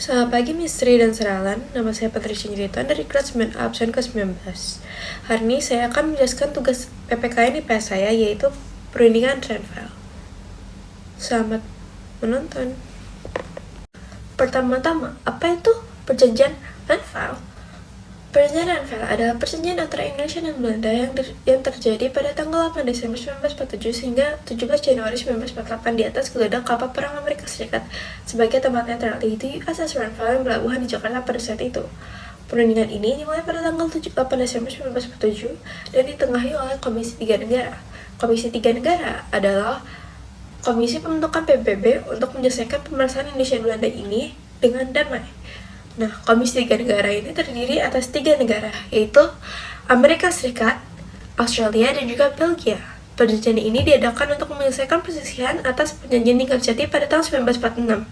Selamat pagi Misteri dan Seralan, nama saya Patricia Jeritan dari kelas 9 absen ke-19. Hari ini saya akan menjelaskan tugas PPKN IPS saya, yaitu perundingan Renville. Selamat menonton. Pertama-tama, apa itu perjanjian Renville? Perjanjian Renville adalah perjanjian antara Indonesia dan Belanda yang terjadi pada tanggal 8 Desember 1947 hingga 17 Januari 1948 di atas geladak kapal perang Amerika Serikat sebagai tempat netral, yaitu USS Renville yang berlabuhan di Jakarta pada saat itu. Perundingan ini dimulai pada tanggal 8 Desember 1947 dan ditengahi oleh Komisi Tiga Negara. Komisi Tiga Negara adalah komisi pembentukan PBB untuk menyelesaikan pemerasan Indonesia dan Belanda ini dengan damai. Nah, Komisi Tiga Negara ini terdiri atas 3 negara, yaitu Amerika Serikat, Australia, dan juga Belgia. Perjanjian ini diadakan untuk menyelesaikan perselisihan atas perjanjian Linggarjati pada tahun 1946.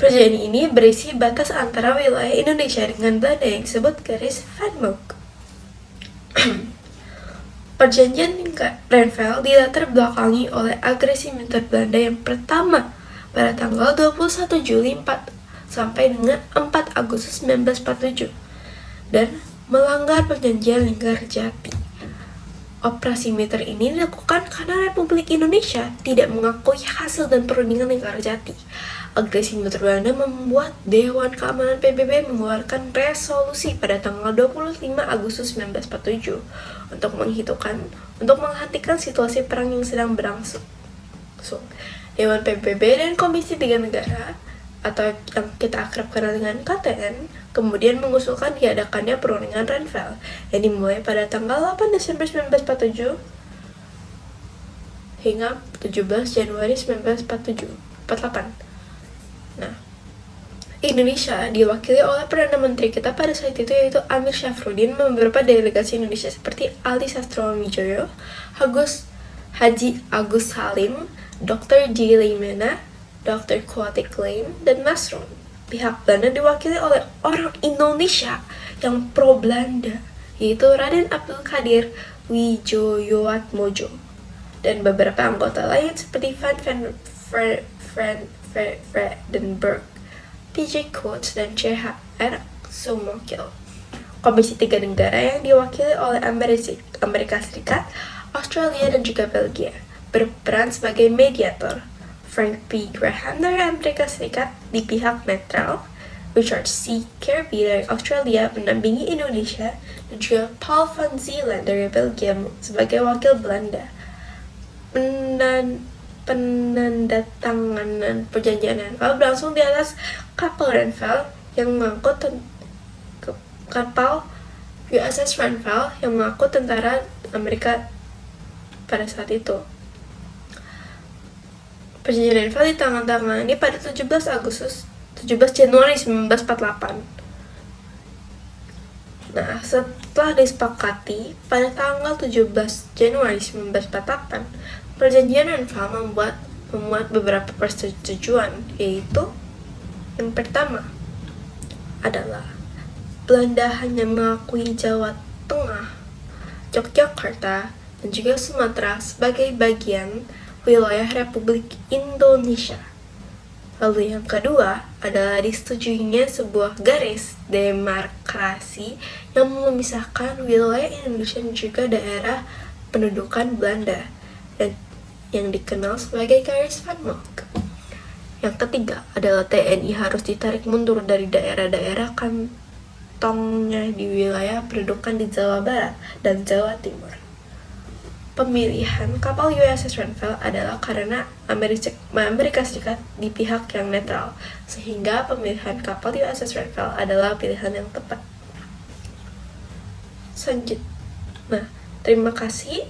Perjanjian ini berisi batas antara wilayah Indonesia dengan Belanda yang disebut garis Van Mook. Perjanjian Renville dilatar belakangi oleh agresi militer Belanda yang pertama pada tanggal 21 Juli sampai dengan 4 Agustus 1947 dan melanggar perjanjian Linggarjati. Operasi militer ini dilakukan karena Republik Indonesia tidak mengakui hasil dan perundingan Linggarjati. Agresi militer Belanda membuat Dewan Keamanan PBB mengeluarkan resolusi pada tanggal 25 Agustus 1947 untuk menghentikan situasi perang yang sedang berlangsung. Dewan PBB dan Komisi Tiga Negara atau yang kita akrab kenal dengan KTN, kemudian mengusulkan diadakannya perundingan Renville yang dimulai pada tanggal 8 Desember 1947 hingga 17 Januari 1948. Nah, Indonesia diwakili oleh Perdana Menteri kita pada saat itu, yaitu Amir Syafruddin, beberapa delegasi Indonesia seperti Ali Sastroamidjojo, Haji Agus Salim, Dr. J. Leimena, Dr. Kuatik Klein, dan Nasrun. Pihak Belanda diwakili oleh orang Indonesia yang pro-Belanda, yaitu Raden Abdul Qadir Wijoyoatmojo, dan beberapa anggota lain seperti Van Vredenburg, P.J. Coates, dan C.H.R. Sumokil. Komisi Tiga Negara yang diwakili oleh Amerika Serikat, Australia, dan juga Belgia berperan sebagai mediator. Frank P. Graham dari Amerika Serikat di pihak netral, Richard C. Kirby dari Australia mendampingi Indonesia, dan juga Paul van Zeeland dari Belgia sebagai wakil Belanda. Penandatanganan perjanjian Renville berlangsung di atas kapal Renville yang mengangkut kapal USS Renville yang mengangkut tentara Amerika pada saat itu. Perjanjian Renville ditandatangani pada 17 Januari 1948. Nah, setelah disepakati pada tanggal 17 Januari 1948, perjanjian Renville memuat beberapa persetujuan, yaitu yang pertama adalah Belanda hanya mengakui Jawa Tengah, Yogyakarta, dan juga Sumatera sebagai bagian wilayah Republik Indonesia. Lalu yang kedua adalah disetujuinya sebuah garis demarkasi yang memisahkan wilayah Indonesia dan juga daerah pendudukan Belanda, dan yang dikenal sebagai garis Van Mook. Yang ketiga adalah TNI harus ditarik mundur dari daerah-daerah kantongnya di wilayah pendudukan di Jawa Barat dan Jawa Timur. Pemilihan kapal USS Renville adalah karena Amerika Serikat di pihak yang netral, sehingga pemilihan kapal USS Renville adalah pilihan yang tepat. Nah, terima kasih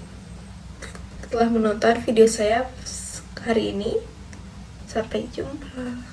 telah menonton video saya hari ini. Sampai jumpa.